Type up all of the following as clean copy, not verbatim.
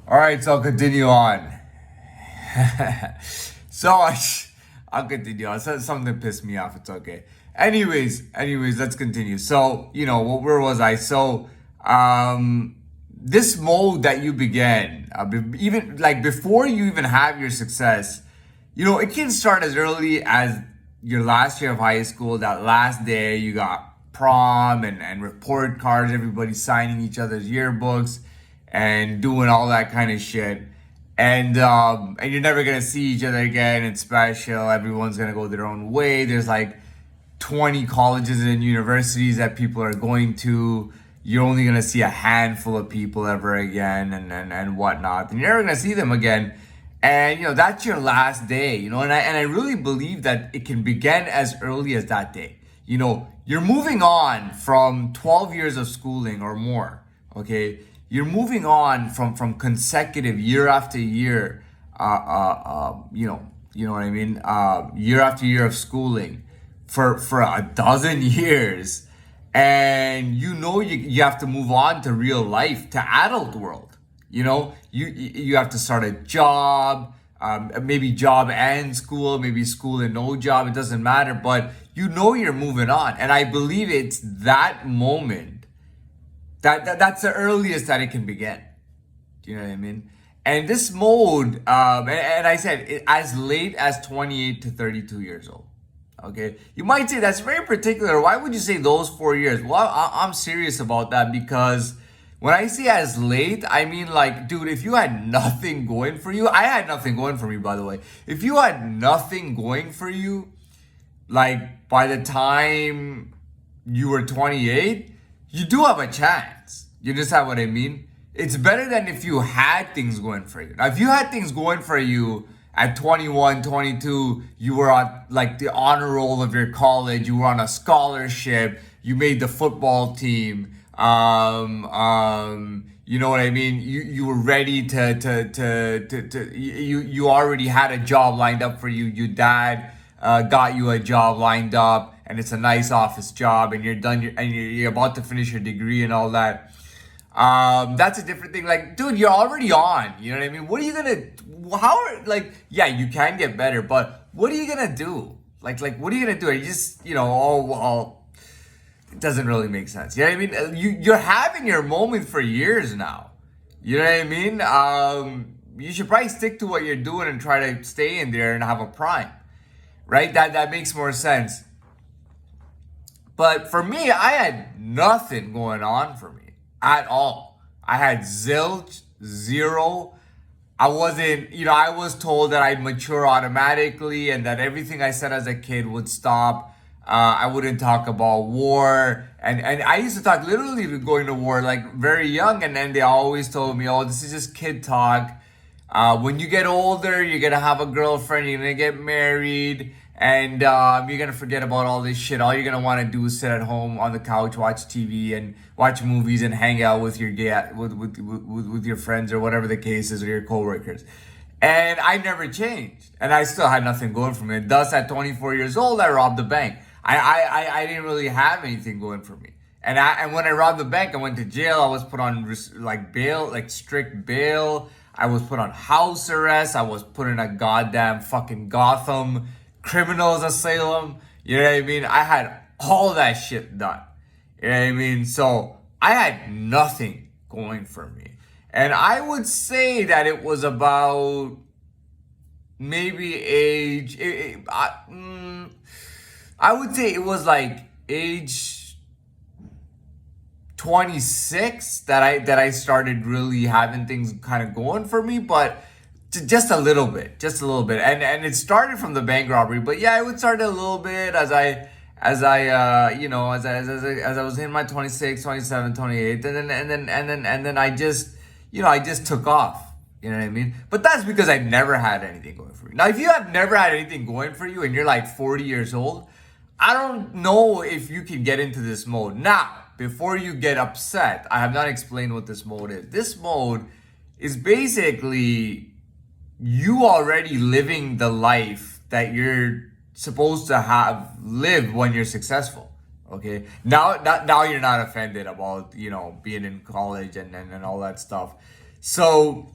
All right, so I'll continue on. so I, I'll continue on. Something pissed me off. It's okay. Anyways, let's continue. So where was I? So this mode that you began, even like before you even have your success, it can start as early as your last year of high school. That last day, you got prom and report cards. Everybody signing each other's yearbooks and doing all that kind of shit. And you're never gonna see each other again. It's special. Everyone's gonna go their own way. There's like 20 colleges and universities that people are going to. You're only gonna see a handful of people ever again, and whatnot. And you're never gonna see them again. And that's your last day. And I really believe that it can begin as early as that day. You're moving on from 12 years of schooling or more. Okay, you're moving on from consecutive year after year. You know what I mean. Year after year of schooling for a dozen years, and you have to move on to real life, to adult world. You have to start a job, maybe job and school, maybe school and no job. It doesn't matter, but you're moving on, and I believe it's that moment that's the earliest that it can begin. Do you know what I mean? And this mode, and I said as late as 28 to 32 years old. Okay, you might say that's very particular. Why would you say those 4 years? Well, I'm serious about that, because when I say as late, I mean, like, dude, if you had nothing going for you, I had nothing going for me, by the way. If you had nothing going for you, like by the time you were 28, you do have a chance. You understand what I mean? It's better than if you had things going for you. Now, if you had things going for you at 21, 22, you were on like the honor roll of your college, you were on a scholarship, you made the football team, you know what I mean? You were ready you already had a job lined up for you. Your dad got you a job lined up, and it's a nice office job, and you're done, you're about to finish your degree and all that. That's a different thing. Like, dude, you're already on. You know what I mean? What are you gonna? Yeah, you can get better, but what are you gonna do? Like, what are you gonna do? Are you just, oh well, it doesn't really make sense. You know what I mean? You're having your moment for years now. You know what I mean? You should probably stick to what you're doing and try to stay in there and have a prime, right? That makes more sense. But for me, I had nothing going on for me at all. I had zilch, zero. I wasn't, I was told that I'd mature automatically and that everything I said as a kid would stop. I wouldn't talk about war. And I used to talk literally going to war like very young. And then they always told me, oh, this is just kid talk. When you get older, you're going to have a girlfriend, you're going to get married, and you're going to forget about all this shit. All you're going to want to do is sit at home on the couch, watch TV and watch movies and hang out with your with your friends or whatever the case is, or your coworkers. And I never changed. And I still had nothing going for me. Thus, at 24 years old, I robbed the bank. I didn't really have anything going for me. And when I robbed the bank, I went to jail. I was put on like bail, like strict bail. I was put on house arrest. I was put in a goddamn fucking Gotham criminals asylum. You know what I mean? I had all that shit done. You know what I mean? So I had nothing going for me. And I would say that it was about maybe I would say it was like age 26 that I started really having things kind of going for me, but just a little bit, and it started from the bank robbery. But yeah, it would start a little bit as I was in my 26, 27, 28, and then I just took off. You know what I mean? But that's because I never had anything going for me. Now, if you have never had anything going for you and you're like 40 years old, I don't know if you can get into this mode. Now, before you get upset, I have not explained what this mode is. This mode is basically you already living the life that you're supposed to have lived when you're successful. Okay. Now you're not offended about, being in college and all that stuff. So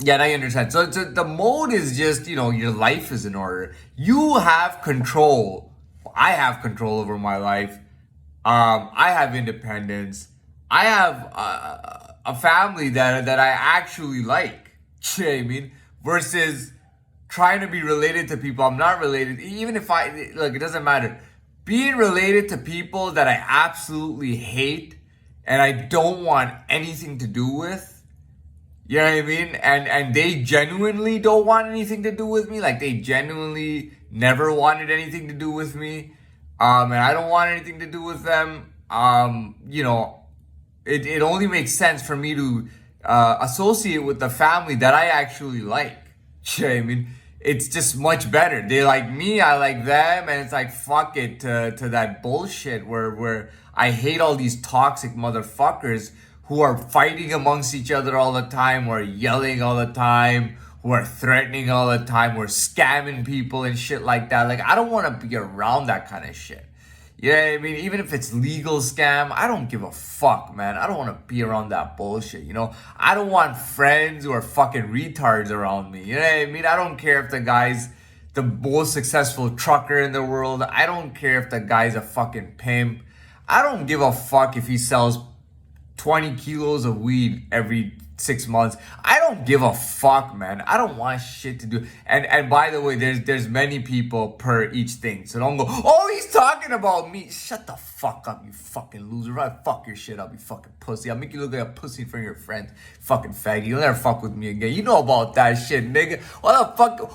Yeah, I understand. So the mode is just, your life is in order. You have control. I have control over my life. I have independence. I have a family that I actually like. You know what I mean? Versus trying to be related to people I'm not related. Even if I look, it doesn't matter. Being related to people that I absolutely hate and I don't want anything to do with. You know what I mean? And they genuinely don't want anything to do with me. Like they genuinely never wanted anything to do with me. And I don't want anything to do with them. It only makes sense for me to associate with the family that I actually like. You know what I mean? It's just much better. They like me, I like them, and it's like fuck it to that bullshit where I hate all these toxic motherfuckers who are fighting amongst each other all the time, who are yelling all the time, who are threatening all the time, who are scamming people and shit like that. Like I don't want to be around that kind of shit. Yeah, I mean, even if it's legal scam, I don't give a fuck, man. I don't want to be around that bullshit, I don't want friends who are fucking retards around me. You know what I mean? I don't care if the guy's the most successful trucker in the world. I don't care if the guy's a fucking pimp. I don't give a fuck if he sells 20 kilos of weed every 6 months. I don't give a fuck, man. I don't want shit to do. And by the way, there's many people per each thing. So don't go, oh, he's talking about me. Shut the fuck up, you fucking loser. I'll fuck your shit up, you fucking pussy. I'll make you look like a pussy in front of your friends. Fucking faggot. You'll never fuck with me again. You know about that shit, nigga.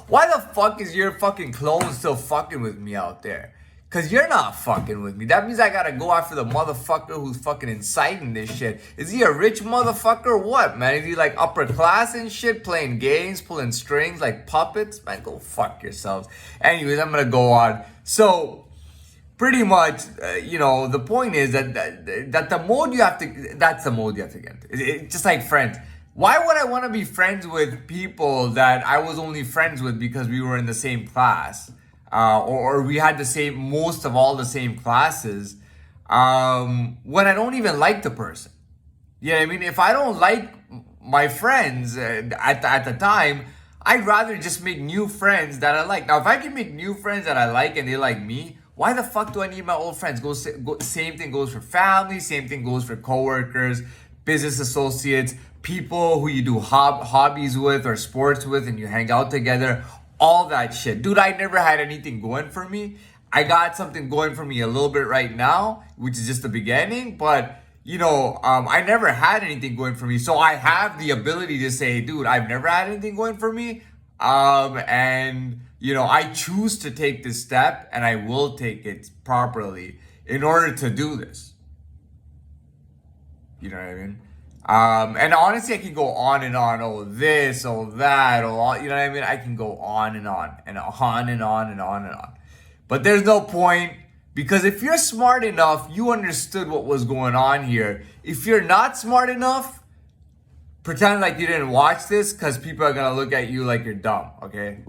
Why the fuck is your fucking clone still fucking with me out there? Cause you're not fucking with me. That means I gotta go after the motherfucker who's fucking inciting this shit. Is he a rich motherfucker or what, man? Is he like upper class and shit, playing games, pulling strings like puppets? Man, go fuck yourselves. Anyways, I'm gonna go on. So, pretty much, the point is that the mode you have to, that's the mode you have to get into. It's just like friends. Why would I want to be friends with people that I was only friends with because we were in the same class? Or we had most of all the same classes, when I don't even like the person. Yeah, I mean, if I don't like my friends at the time, I'd rather just make new friends that I like. Now, if I can make new friends that I like and they like me, why the fuck do I need my old friends? Same thing goes for family, same thing goes for coworkers, business associates, people who you do hobbies with or sports with and you hang out together. All that shit. Dude, I never had anything going for me. I got something going for me a little bit right now, which is just the beginning, but I never had anything going for me. So I have the ability to say, dude, I've never had anything going for me. I choose to take this step and I will take it properly in order to do this. You know what I mean? And honestly, I can go on and on. Oh, this, oh, that, oh, you know what I mean? I can go on and on and on and on and on and on. But there's no point because if you're smart enough, you understood what was going on here. If you're not smart enough, pretend like you didn't watch this because people are going to look at you like you're dumb, okay?